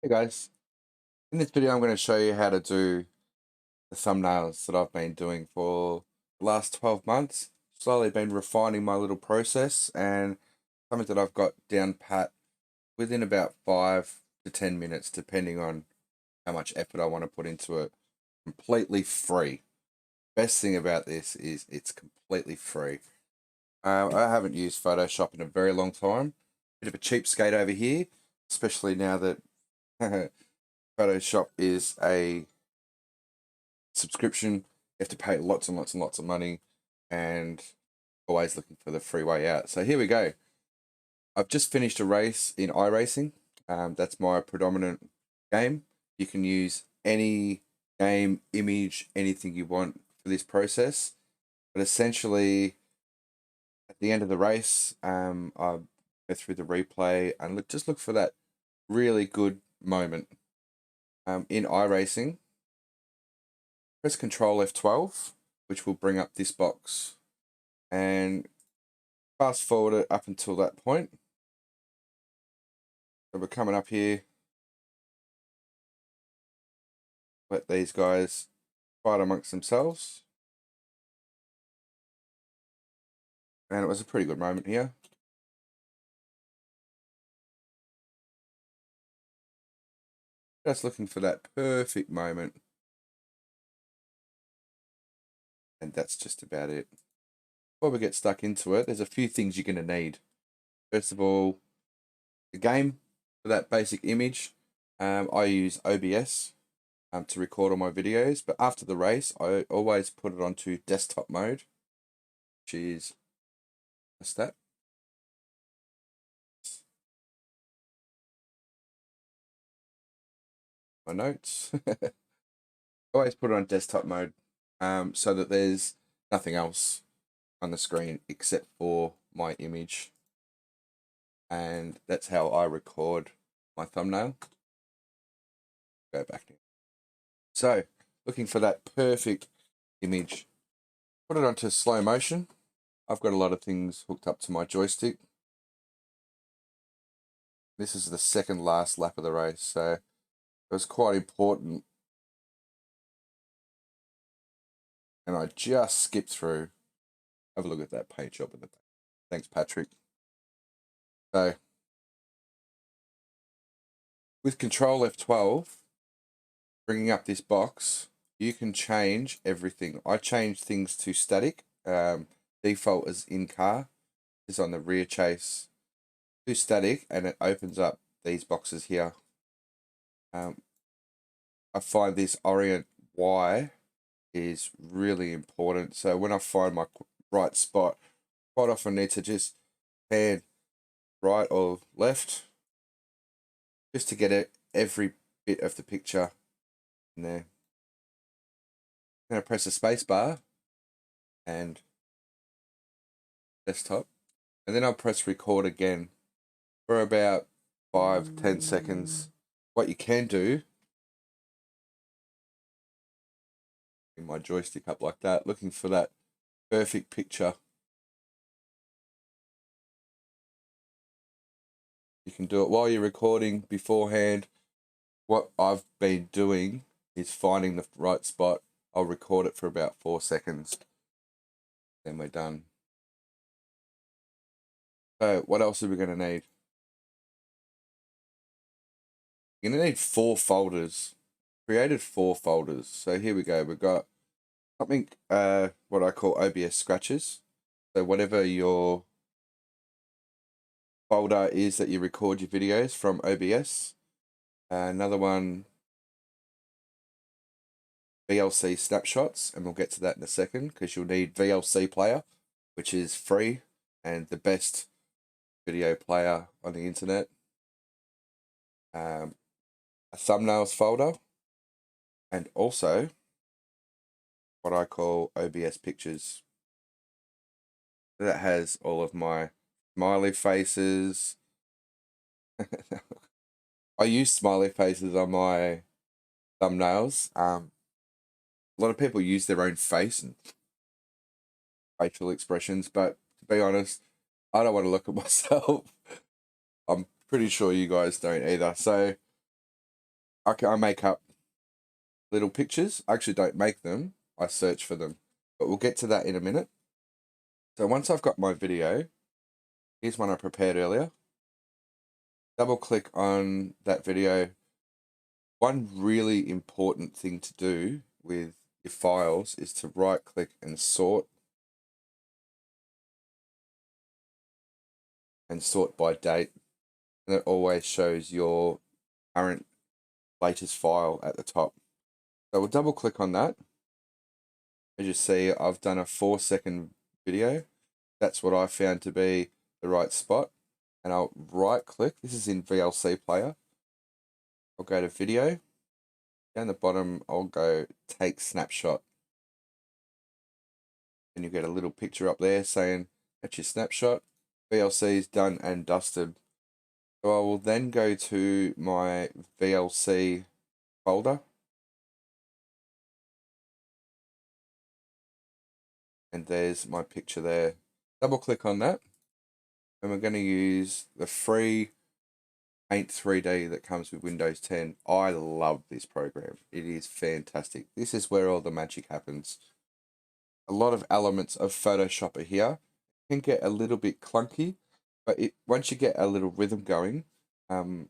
Hey guys, in this video I'm going to show you how to do the thumbnails that I've been doing for the last 12 months. Slowly been refining my little process and something that I've got down pat within about 5 to 10 minutes depending on how much effort I want to put into it. Completely free. Best thing about this is it's completely free. I haven't used Photoshop in a very long time. Bit of a cheapskate over here, especially now that Photoshop is a subscription. You have to pay lots and lots and lots of money and always looking for the free way out. So here we go. I've just finished a race in iRacing. That's my predominant game. You can use any game, image, anything you want for this process. But essentially, at the end of the race, I go through the replay and just look for that really good moment. In iRacing, press Control F12, which will bring up this box, and fast forward it up until that point. So we're coming up here. Let these guys fight amongst themselves. And it was a pretty good moment here. Just looking for that perfect moment. And that's just about it. Before we get stuck into it, there's a few things you're going to need. First of all, the game for that basic image. I use OBS to record all my videos, but after the race, I always put it onto desktop mode, which is that. My notes. Always put it on desktop mode, so that there's nothing else on the screen except for my image, and that's how I record my thumbnail. Go back now. So, looking for that perfect image, put it onto slow motion. I've got a lot of things hooked up to my joystick. This is the second last lap of the race, so it was quite important. And I just skipped through. Have a look at that paint job in the back. Thanks, Patrick. So, with Control F12, bringing up this box, you can change everything. I changed things to static. Default is in car. Is on the rear chase to static, and it opens up these boxes here. I find this orient Y is really important. So when I find my right spot, quite often need to just pan right or left just to get it every bit of the picture in there. I'm going to press the space bar and desktop, and then I'll press record again for about 5-10 seconds. What you can do, in my joystick up like that, looking for that perfect picture. You can do it while you're recording beforehand. What I've been doing is finding the right spot. I'll record it for about 4 seconds. Then we're done. So what else are we going to need? You're going to need 4 folders. Created 4 folders. So here we go. We've got something, what I call OBS scratches. So whatever your folder is that you record your videos from OBS. Another one, VLC snapshots, and we'll get to that in a second because you'll need VLC Player, which is free and the best video player on the internet. A thumbnails folder, and also what I call OBS pictures. That has all of my smiley faces. I use smiley faces on my thumbnails. A lot of people use their own face and facial expressions, but to be honest, I don't want to look at myself. I'm pretty sure you guys don't either. So I make up little pictures. I actually don't make them. I search for them. But we'll get to that in a minute. So once I've got my video, here's one I prepared earlier. Double click on that video. One really important thing to do with your files is to right click and sort by date. And it always shows your current latest file at the top. So we'll double click on that. As you see, I've done a 4-second video. That's what I found to be the right spot. And I'll right click. This is in VLC Player. I'll go to video. Down the bottom, I'll go take snapshot. And you get a little picture up there saying that's your snapshot. VLC is done and dusted. So I will then go to my VLC folder. And there's my picture there. Double click on that. And we're going to use the free Paint 3D that comes with Windows 10. I love this program. It is fantastic. This is where all the magic happens. A lot of elements of Photoshop are here. It can get a little bit clunky, but once you get a little rhythm going, 5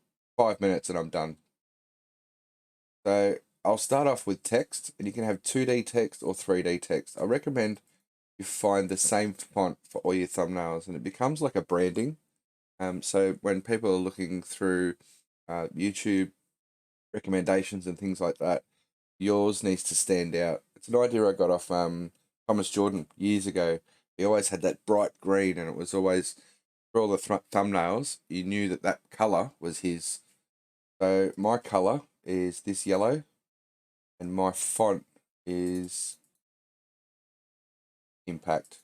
minutes and I'm done. So I'll start off with text, and you can have 2D text or 3D text. I recommend you find the same font for all your thumbnails, and it becomes like a branding. So when people are looking through YouTube recommendations and things like that, yours needs to stand out. It's an idea I got off Thomas Jordan years ago. He always had that bright green, and it was always, for all the thumbnails, you knew that that color was his. So my color is this yellow, and my font is Impact.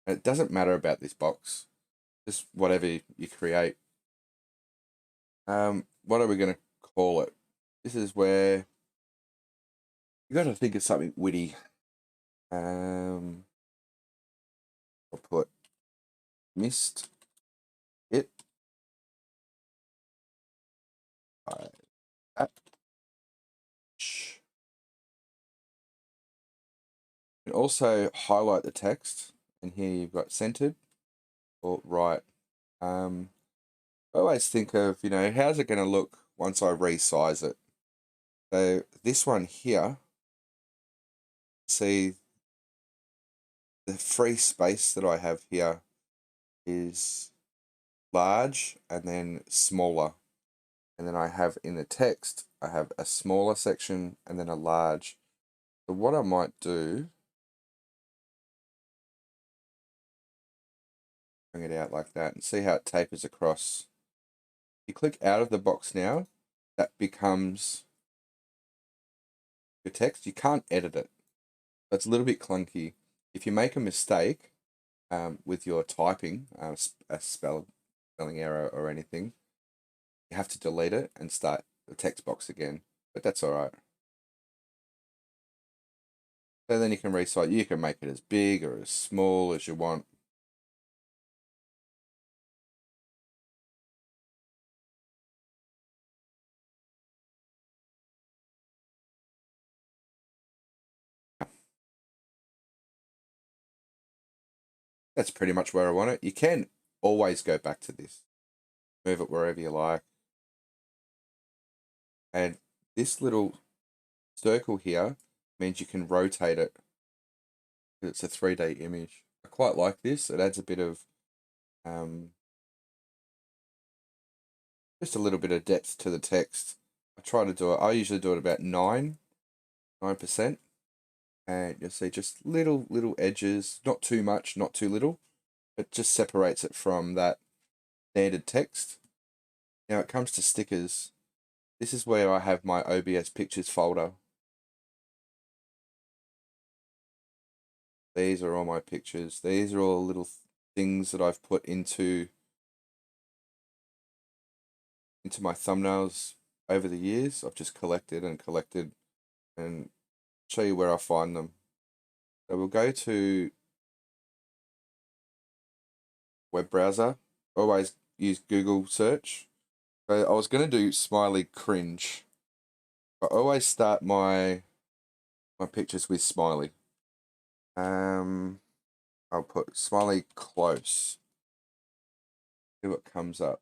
And it doesn't matter about this box, just whatever you create. What are we going to call it? This is where you got to think of something witty. I'll put missed it by that. And also highlight the text, and here you've got centered or right. I always think of, how's it going to look once I resize it? So this one here, see the free space that I have here is large and then smaller. And then I have in the text, I have a smaller section and then a large. So what I might do, bring it out like that and see how it tapers across. You click out of the box now, that becomes your text. You can't edit it. It's a little bit clunky. If you make a mistake with your typing, a spelling error or anything, you have to delete it and start the text box again. But that's all right. So then you can resize. You can make it as big or as small as you want. That's pretty much where I want it. You can always go back to this. Move it wherever you like. And this little circle here means you can rotate it. It's a 3D image. I quite like this. It adds a bit of just a little bit of depth to the text. I usually do it about 9%. And you'll see just little edges, not too much, not too little. It just separates it from that standard text. Now it comes to stickers. This is where I have my OBS pictures folder. These are all my pictures. These are all little things that I've put into my thumbnails over the years. I've just collected and show you where I find them. So we'll go to web browser. Always use Google search. So I was going to do smiley cringe. I always start my pictures with smiley. I'll put smiley close. See what comes up.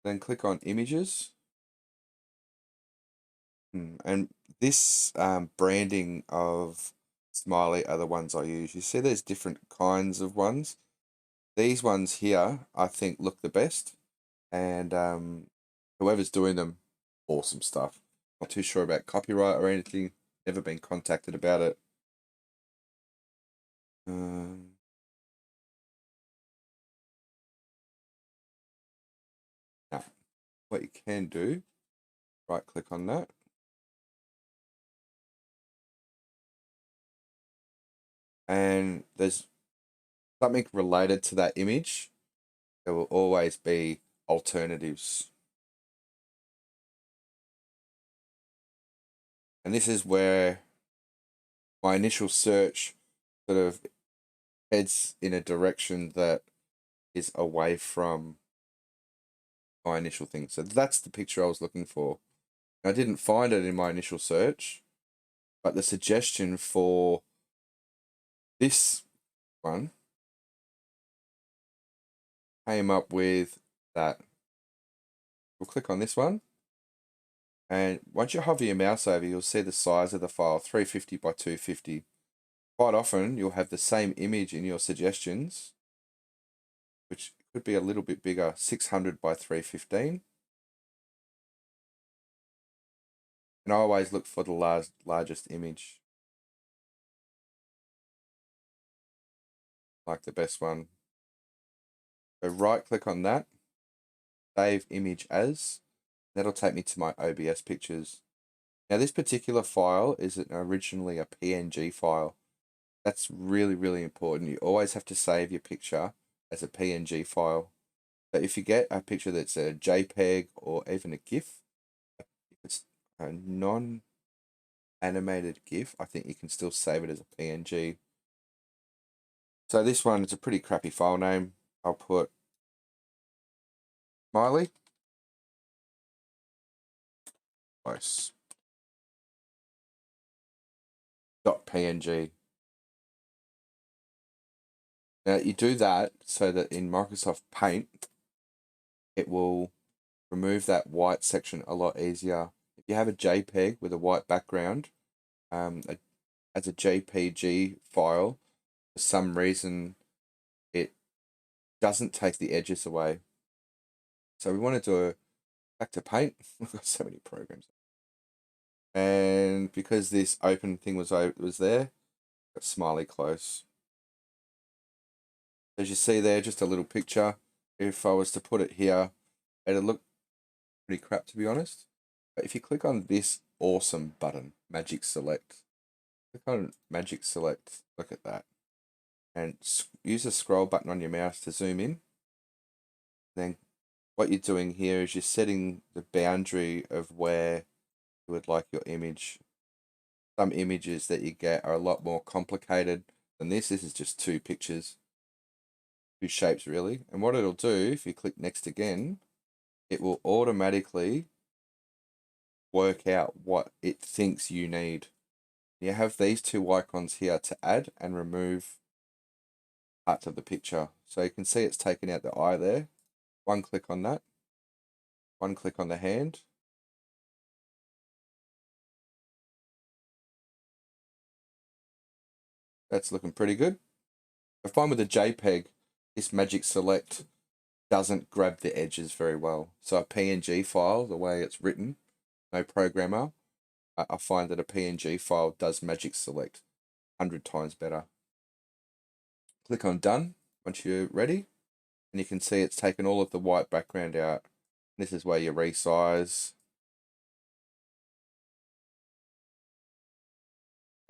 Then click on images. And this branding of smiley are the ones I use. You see there's different kinds of ones. These ones here, I think, look the best. And whoever's doing them, awesome stuff. Not too sure about copyright or anything. Never been contacted about it. Now, what you can do, right click on that. And there's something related to that image. There will always be alternatives. And this is where my initial search sort of heads in a direction that is away from my initial thing. So that's the picture I was looking for. I didn't find it in my initial search, but the suggestion for this one came up with that. We'll click on this one. And once you hover your mouse over, you'll see the size of the file, 350 by 250. Quite often, you'll have the same image in your suggestions, which could be a little bit bigger, 600 by 315. And I always look for the largest image, like the best one. So right click on that, save image as. That'll take me to my OBS pictures. Now this particular file is originally a PNG file. That's really, really important. You always have to save your picture as a PNG file. So if you get a picture that's a JPEG or even a GIF, if it's a non-animated GIF, I think you can still save it as a PNG. So this one is a pretty crappy file name. I'll put smiley. Close. .png. Now you do that so that in Microsoft Paint, it will remove that white section a lot easier. If you have a JPEG with a white background, as a JPG file, for some reason, it doesn't take the edges away. So we want to do back to Paint. We've got so many programs. And because this open thing was there, got smiley close. As you see there, just a little picture. If I was to put it here, it'd look pretty crap, to be honest. But if you click on this awesome button, Magic Select, click on Magic Select, look at that. And use the scroll button on your mouse to zoom in. Then what you're doing here is you're setting the boundary of where you would like your image. Some images that you get are a lot more complicated than this. This is just two pictures, two shapes really. And what it'll do, if you click next again, it will automatically work out what it thinks you need. You have these two icons here to add and remove parts of the picture. So you can see it's taken out the eye there. One click on that. One click on the hand. That's looking pretty good. I find with a JPEG, this Magic Select doesn't grab the edges very well. So a PNG file, the way it's written, no programmer, I find that a PNG file does Magic Select 100 times better. Click on Done once you're ready, and you can see it's taken all of the white background out. This is where you resize.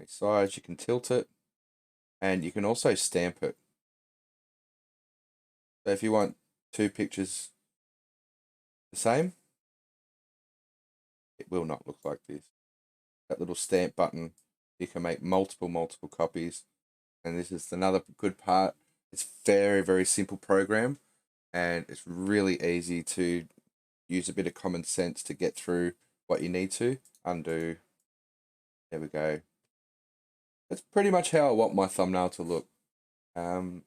Resize, you can tilt it, and you can also stamp it. So if you want two pictures the same, it will not look like this. That little stamp button, you can make multiple copies. And this is another good part. It's very, very simple program, and it's really easy to use a bit of common sense to get through what you need to. Undo. There we go. That's pretty much how I want my thumbnail to look. Is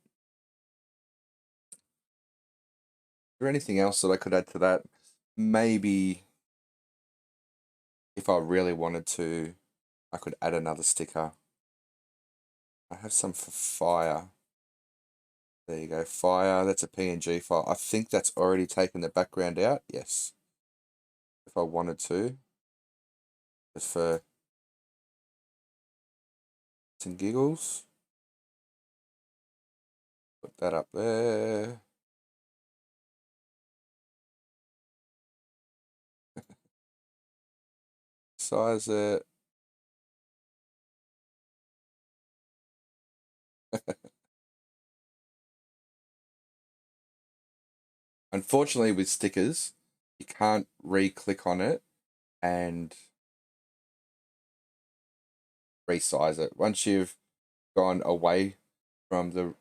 there anything else that I could add to that? Maybe if I really wanted to, I could add another sticker. I have some for fire. There you go, fire. That's a PNG file. I think that's already taken the background out. Yes. If I wanted to. Just for some giggles. Put that up there. Size it. Unfortunately, with stickers, you can't re-click on it and resize it. Once you've gone away from the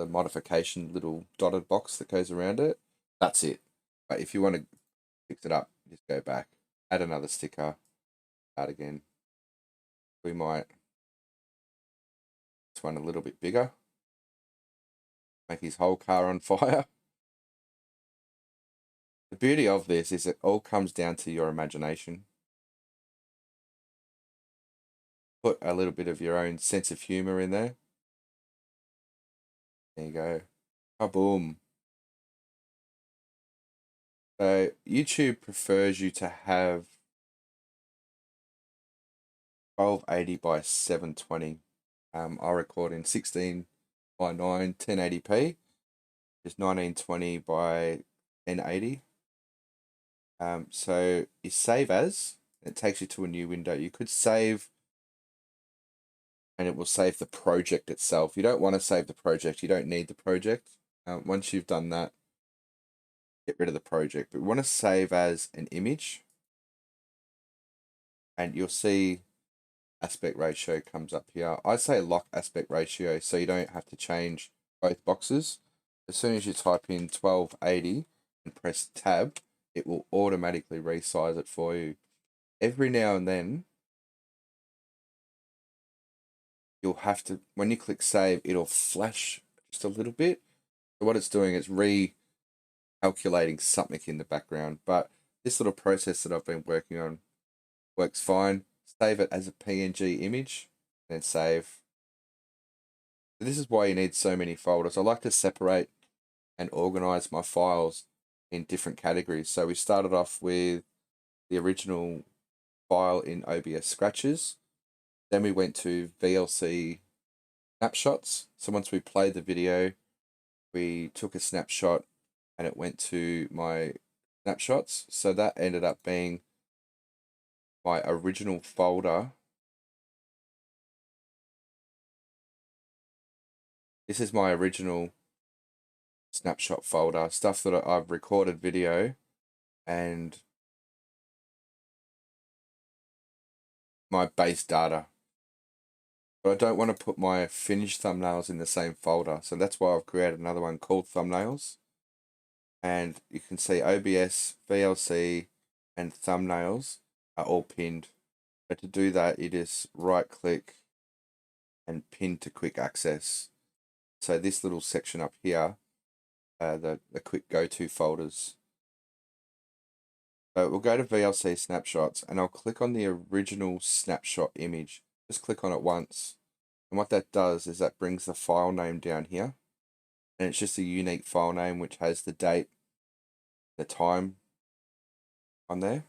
modification little dotted box that goes around it, that's it. But if you want to fix it up, just go back, add another sticker, add again. We might this one a little bit bigger, make his whole car on fire. The beauty of this is it all comes down to your imagination. Put a little bit of your own sense of humor in there. There you go. Kaboom. So YouTube prefers you to have 1280 by 720. I record in 16 by 9 1080p. It's 1920 by 1080. So you save as, it takes you to a new window. You could save and it will save the project itself. You don't want to save the project. You don't need the project. Once you've done that, get rid of the project. But we want to save as an image. And you'll see aspect ratio comes up here. I say lock aspect ratio so you don't have to change both boxes. As soon as you type in 1280 and press tab, it will automatically resize it for you. Every now and then, you'll have to, when you click save, it'll flash just a little bit. So what it's doing is recalculating something in the background. But this little process that I've been working on works fine. Save it as a PNG image, and then save. This is why you need so many folders. I like to separate and organize my files in different categories. So we started off with the original file in OBS Scratches. Then we went to VLC snapshots. So once we played the video, we took a snapshot and it went to my snapshots. So that ended up being my original folder. This is my original snapshot folder, stuff that I've recorded video and my base data. But I don't want to put my finished thumbnails in the same folder. So that's why I've created another one called thumbnails. And you can see OBS, VLC, and thumbnails are all pinned. But to do that, you just right click and pin to quick access. So this little section up here, the quick go-to folders. So we'll go to VLC snapshots and I'll click on the original snapshot image. Just click on it once. And what that does is that brings the file name down here. And it's just a unique file name which has the date, the time on there.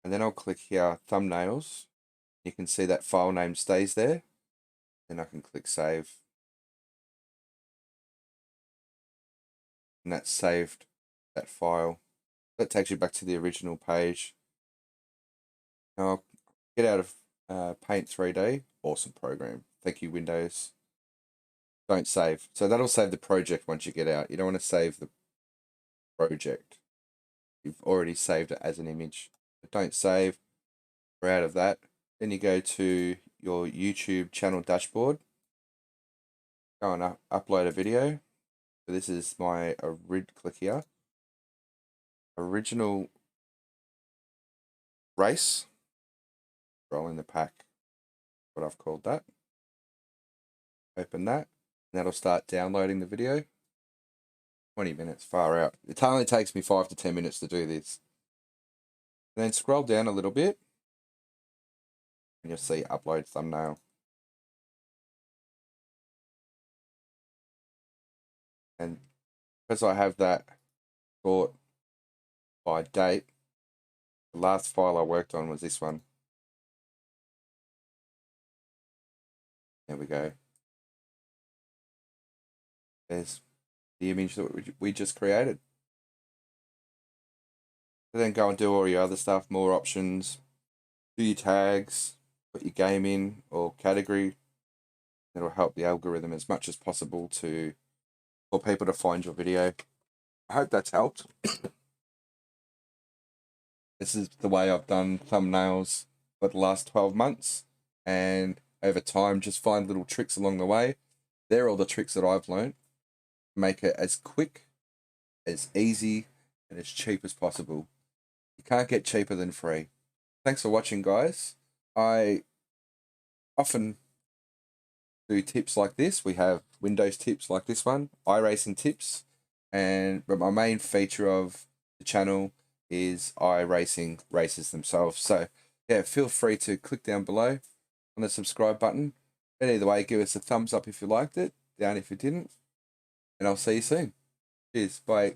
And then I'll click here, thumbnails. You can see that file name stays there. Then I can click save. And that's saved that file. That takes you back to the original page. Now I'll get out of Paint 3D. Awesome program. Thank you, Windows. Don't save. So that'll save the project once you get out. You don't want to save the project. You've already saved it as an image. But don't save. We're out of that. Then you go to your YouTube channel dashboard. Go and upload a video. So this is my click here. original race. Roll in the pack, what I've called that. Open that, and that'll start downloading the video. 20 minutes, far out. It only takes me 5 to 10 minutes to do this. And then scroll down a little bit, and you'll see upload thumbnail. And because I have that sort by date, the last file I worked on was this one. There we go. There's the image that we just created. So then go and do all your other stuff, more options, do your tags, put your game in or category. It'll help the algorithm as much as possible for people to find your video. I hope that's helped. This is the way I've done thumbnails for the last 12 months, and over time just find little tricks along the way. They're all the tricks that I've learned. Make it as quick, as easy, and as cheap as possible. You can't get cheaper than free. Thanks for watching, guys. I often do tips like this. We have Windows tips like this one, iRacing tips, but my main feature of the channel is iRacing races themselves. So yeah, feel free to click down below on the subscribe button. But either way, give us a thumbs up if you liked it, down if you didn't, and I'll see you soon. Cheers, bye.